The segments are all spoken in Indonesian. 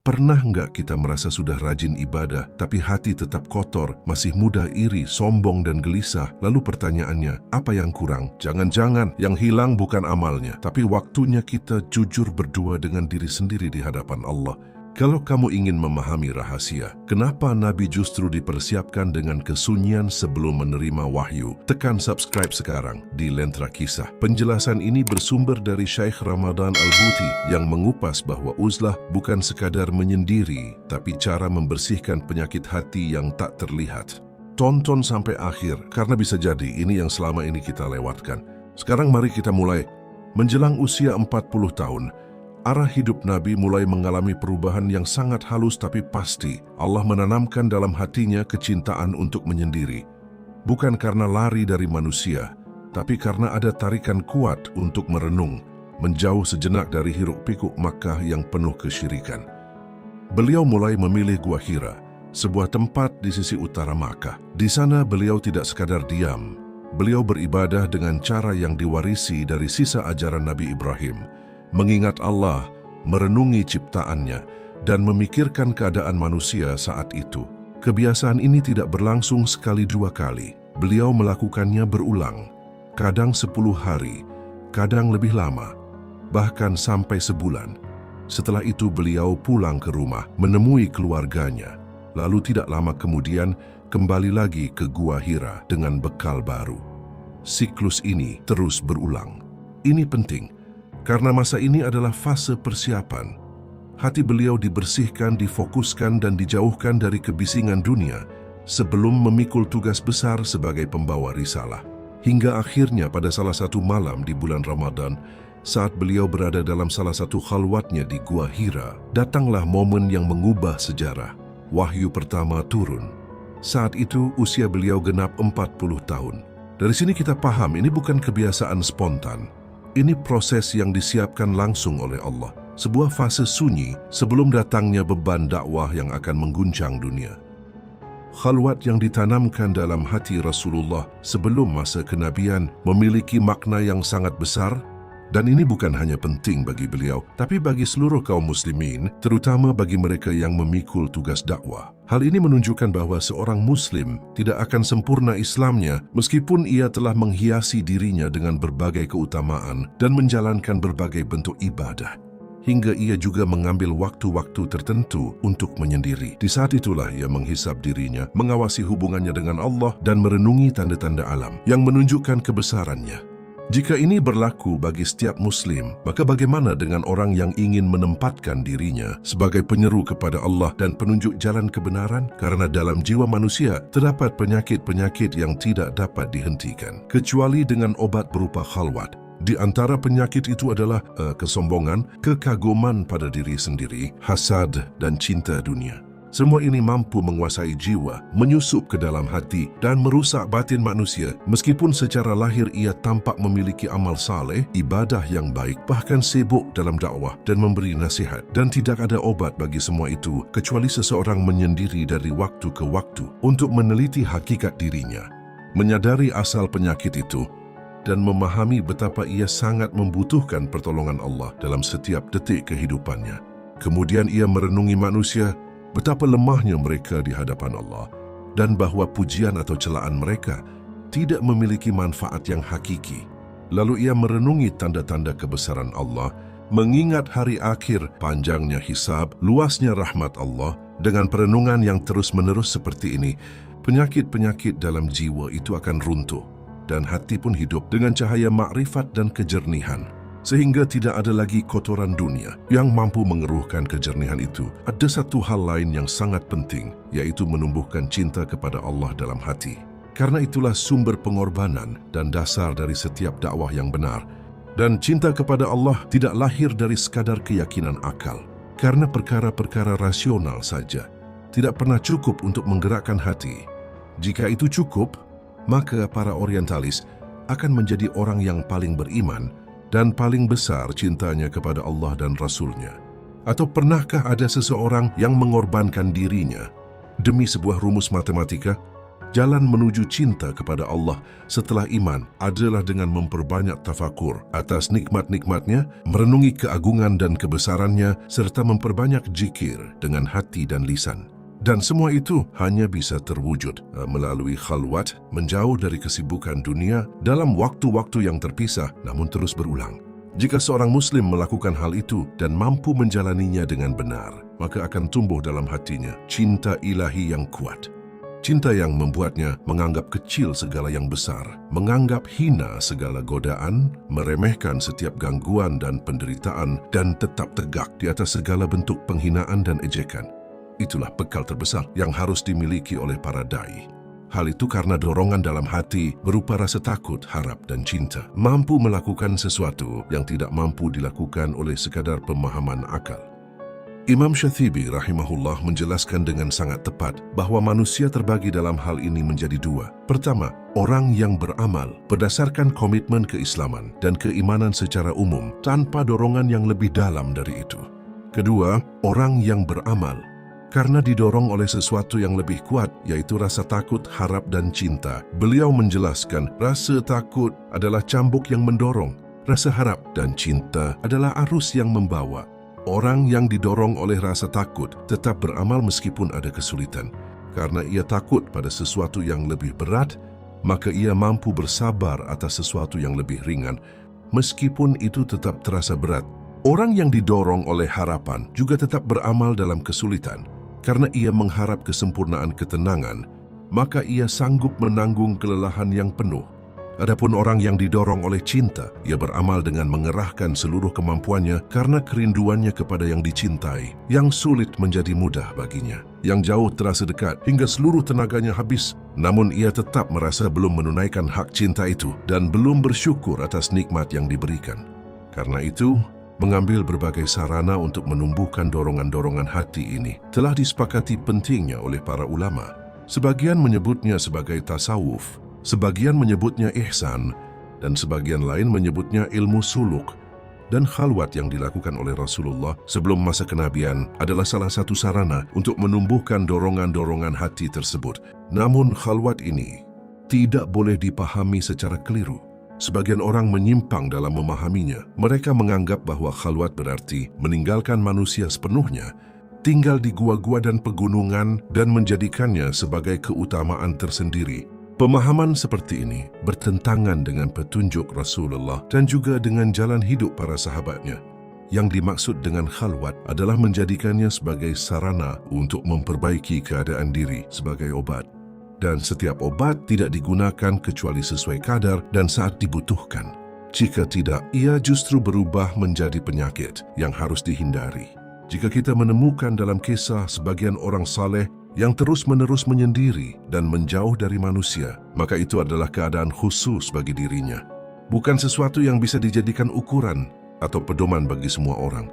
Pernah nggak kita merasa sudah rajin ibadah, tapi hati tetap kotor, masih mudah iri, sombong, dan gelisah? Lalu pertanyaannya, apa yang kurang? Jangan-jangan yang hilang bukan amalnya, tapi waktunya kita jujur berdua dengan diri sendiri di hadapan Allah. Kalau kamu ingin memahami rahasia, kenapa Nabi justru dipersiapkan dengan kesunyian sebelum menerima wahyu, tekan subscribe sekarang di Lentera Kisah. Penjelasan ini bersumber dari Syekh Ramadan Al-Buti yang mengupas bahwa uzlah bukan sekadar menyendiri, tapi cara membersihkan penyakit hati yang tak terlihat. Tonton sampai akhir, karena bisa jadi ini yang selama ini kita lewatkan. Sekarang mari kita mulai. Menjelang usia 40 tahun, arah hidup Nabi mulai mengalami perubahan yang sangat halus tapi pasti. Allah menanamkan dalam hatinya kecintaan untuk menyendiri. Bukan karena lari dari manusia, tapi karena ada tarikan kuat untuk merenung, menjauh sejenak dari hiruk-pikuk Makkah yang penuh kesyirikan. Beliau mulai memilih Gua Hira, sebuah tempat di sisi utara Makkah. Di sana beliau tidak sekadar diam. Beliau beribadah dengan cara yang diwarisi dari sisa ajaran Nabi Ibrahim, mengingat Allah, merenungi ciptaannya, dan memikirkan keadaan manusia saat itu. Kebiasaan ini tidak berlangsung sekali dua kali. Beliau melakukannya berulang, kadang 10 hari, kadang lebih lama, bahkan sampai sebulan. Setelah itu beliau pulang ke rumah, menemui keluarganya, lalu tidak lama kemudian kembali lagi ke Gua Hira dengan bekal baru. Siklus ini terus berulang. Ini penting, karena masa ini adalah fase persiapan. Hati beliau dibersihkan, difokuskan, dan dijauhkan dari kebisingan dunia sebelum memikul tugas besar sebagai pembawa risalah. Hingga akhirnya pada salah satu malam di bulan Ramadan, saat beliau berada dalam salah satu khalwatnya di Gua Hira, datanglah momen yang mengubah sejarah. Wahyu pertama turun. Saat itu usia beliau genap 40 tahun. Dari sini kita paham ini bukan kebiasaan spontan. Ini proses yang disiapkan langsung oleh Allah, sebuah fase sunyi sebelum datangnya beban dakwah yang akan mengguncang dunia. Khalwat yang ditanamkan dalam hati Rasulullah sebelum masa kenabian memiliki makna yang sangat besar, dan ini bukan hanya penting bagi beliau, tapi bagi seluruh kaum muslimin, terutama bagi mereka yang memikul tugas dakwah. Hal ini menunjukkan bahwa seorang muslim tidak akan sempurna Islamnya meskipun ia telah menghiasi dirinya dengan berbagai keutamaan dan menjalankan berbagai bentuk ibadah. Hingga ia juga mengambil waktu-waktu tertentu untuk menyendiri. Di saat itulah ia menghisap dirinya, mengawasi hubungannya dengan Allah, dan merenungi tanda-tanda alam yang menunjukkan kebesarannya. Jika ini berlaku bagi setiap muslim, maka bagaimana dengan orang yang ingin menempatkan dirinya sebagai penyeru kepada Allah dan penunjuk jalan kebenaran? Karena dalam jiwa manusia terdapat penyakit-penyakit yang tidak dapat dihentikan, kecuali dengan obat berupa khalwat. Di antara penyakit itu adalah kesombongan, kekaguman pada diri sendiri, hasad, dan cinta dunia. Semua ini mampu menguasai jiwa, menyusup ke dalam hati, dan merusak batin manusia. Meskipun secara lahir ia tampak memiliki amal saleh, ibadah yang baik, bahkan sibuk dalam dakwah dan memberi nasihat. Dan tidak ada obat bagi semua itu, kecuali seseorang menyendiri dari waktu ke waktu untuk meneliti hakikat dirinya, menyadari asal penyakit itu, dan memahami betapa ia sangat membutuhkan pertolongan Allah dalam setiap detik kehidupannya. Kemudian ia merenungi manusia, betapa lemahnya mereka di hadapan Allah, dan bahwa pujian atau celaan mereka tidak memiliki manfaat yang hakiki. Lalu ia merenungi tanda-tanda kebesaran Allah, mengingat hari akhir, panjangnya hisab, luasnya rahmat Allah. Dengan perenungan yang terus-menerus seperti ini, penyakit-penyakit dalam jiwa itu akan runtuh, dan hati pun hidup dengan cahaya makrifat dan kejernihan. Sehingga tidak ada lagi kotoran dunia yang mampu mengeruhkan kejernihan itu. Ada satu hal lain yang sangat penting, yaitu menumbuhkan cinta kepada Allah dalam hati. Karena itulah sumber pengorbanan dan dasar dari setiap dakwah yang benar. Dan cinta kepada Allah tidak lahir dari sekadar keyakinan akal. Karena perkara-perkara rasional saja tidak pernah cukup untuk menggerakkan hati. Jika itu cukup, maka para orientalis akan menjadi orang yang paling beriman dan paling besar cintanya kepada Allah dan Rasul-Nya. Atau pernahkah ada seseorang yang mengorbankan dirinya demi sebuah rumus matematika? Jalan menuju cinta kepada Allah setelah iman adalah dengan memperbanyak tafakur atas nikmat-nikmatnya, merenungi keagungan dan kebesarannya, serta memperbanyak zikir dengan hati dan lisan. Dan semua itu hanya bisa terwujud melalui khalwat, menjauh dari kesibukan dunia dalam waktu-waktu yang terpisah namun terus berulang. Jika seorang Muslim melakukan hal itu dan mampu menjalaninya dengan benar, maka akan tumbuh dalam hatinya cinta ilahi yang kuat. Cinta yang membuatnya menganggap kecil segala yang besar, menganggap hina segala godaan, meremehkan setiap gangguan dan penderitaan, dan tetap tegak di atas segala bentuk penghinaan dan ejekan. Itulah bekal terbesar yang harus dimiliki oleh para dai. Hal itu karena dorongan dalam hati berupa rasa takut, harap, dan cinta, mampu melakukan sesuatu yang tidak mampu dilakukan oleh sekadar pemahaman akal. Imam Syatibi rahimahullah menjelaskan dengan sangat tepat bahwa manusia terbagi dalam hal ini menjadi dua. Pertama, orang yang beramal berdasarkan komitmen keislaman dan keimanan secara umum tanpa dorongan yang lebih dalam dari itu. Kedua, orang yang beramal karena didorong oleh sesuatu yang lebih kuat, yaitu rasa takut, harap, dan cinta. Beliau menjelaskan rasa takut adalah cambuk yang mendorong, rasa harap dan cinta adalah arus yang membawa. Orang yang didorong oleh rasa takut tetap beramal meskipun ada kesulitan. Karena ia takut pada sesuatu yang lebih berat, maka ia mampu bersabar atas sesuatu yang lebih ringan, meskipun itu tetap terasa berat. Orang yang didorong oleh harapan juga tetap beramal dalam kesulitan. Karena ia mengharap kesempurnaan ketenangan, maka ia sanggup menanggung kelelahan yang penuh. Adapun orang yang didorong oleh cinta, ia beramal dengan mengerahkan seluruh kemampuannya karena kerinduannya kepada yang dicintai, yang sulit menjadi mudah baginya, yang jauh terasa dekat hingga seluruh tenaganya habis. Namun ia tetap merasa belum menunaikan hak cinta itu dan belum bersyukur atas nikmat yang diberikan. Karena itu, mengambil berbagai sarana untuk menumbuhkan dorongan-dorongan hati ini telah disepakati pentingnya oleh para ulama. Sebagian menyebutnya sebagai tasawuf, sebagian menyebutnya ihsan, dan sebagian lain menyebutnya ilmu suluk. Dan khalwat yang dilakukan oleh Rasulullah sebelum masa kenabian adalah salah satu sarana untuk menumbuhkan dorongan-dorongan hati tersebut. Namun khalwat ini tidak boleh dipahami secara keliru. Sebagian orang menyimpang dalam memahaminya. Mereka menganggap bahwa khalwat berarti meninggalkan manusia sepenuhnya, tinggal di gua-gua dan pegunungan, dan menjadikannya sebagai keutamaan tersendiri. Pemahaman seperti ini bertentangan dengan petunjuk Rasulullah dan juga dengan jalan hidup para sahabatnya. Yang dimaksud dengan khalwat adalah menjadikannya sebagai sarana untuk memperbaiki keadaan diri sebagai obat. Dan setiap obat tidak digunakan kecuali sesuai kadar dan saat dibutuhkan. Jika tidak, ia justru berubah menjadi penyakit yang harus dihindari. Jika kita menemukan dalam kisah sebagian orang saleh yang terus-menerus menyendiri dan menjauh dari manusia, maka itu adalah keadaan khusus bagi dirinya. Bukan sesuatu yang bisa dijadikan ukuran atau pedoman bagi semua orang.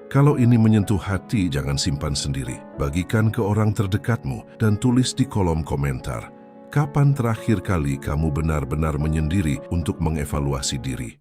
Kalau ini menyentuh hati, jangan simpan sendiri. Bagikan ke orang terdekatmu dan tulis di kolom komentar. Kapan terakhir kali kamu benar-benar menyendiri untuk mengevaluasi diri?